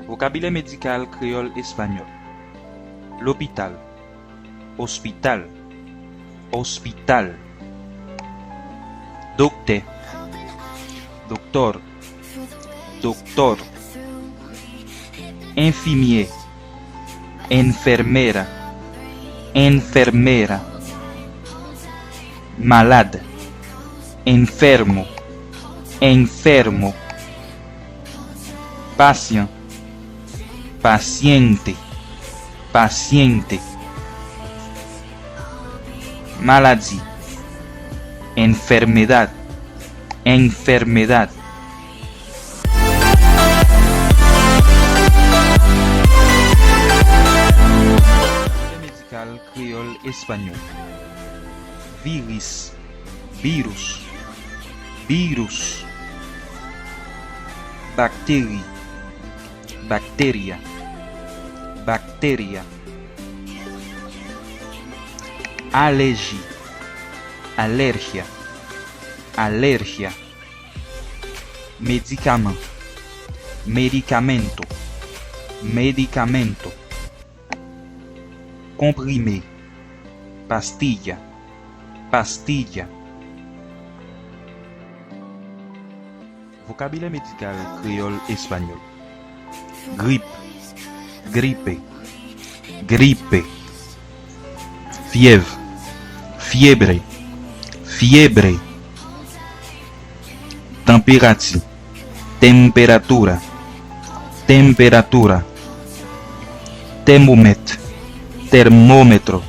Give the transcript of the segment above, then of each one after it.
Vocabulaire médical créole espagnol. L'hôpital. Hospital. Hospital. Docteur. Doctor. Doctor. Infirmier. Enfermera. Enfermera. Malade. Enfermo. Enfermo. Patient. Paciente. Paciente. Maladie. Enfermedad. Enfermedad. Médical créole espagnol. Virus. Virus. Virus. Bactérie. Bacteria. Bacteria. Allergie. Alergia. Alergia. Medicament. Medicamento. Medicamento. Comprimé. Pastilla. Pastilla. Vocabulaire médical créole espagnol. Grippe. Grippe. Grippe. Fièvre. Fiebre. Fiebre. Temperature. Temperatura. Temperatura. Termómetro. Termómetro.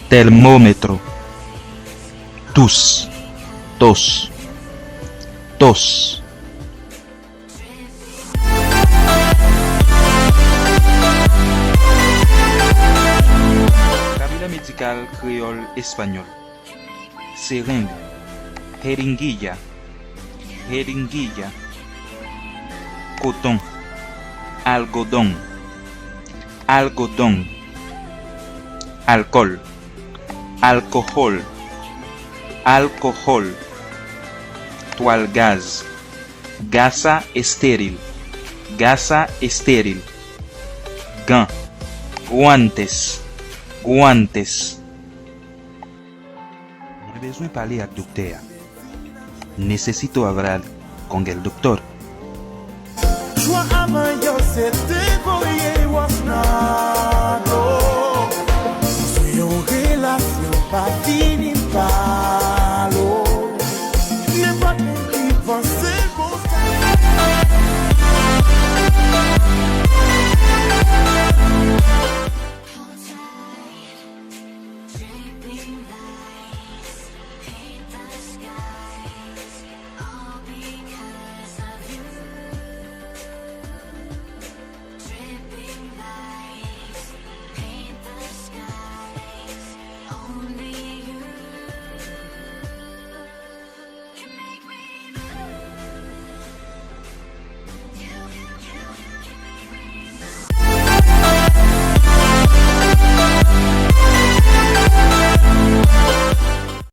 Termómetro. Tos. Tos. Tos. Vocabulaire médical créole espagnol. Seringue. Jeringuilla. Jeringuilla. Coton. Algodón. Algodón. Alcohol. Alcohol. Alcohol. Toile gaz. Gasa estéril. Gasa estéril. Gants. Guantes. Guantes. J'ai besoin de parler à docteur. Necesito hablar con el doctor. Joie avant yo, c'est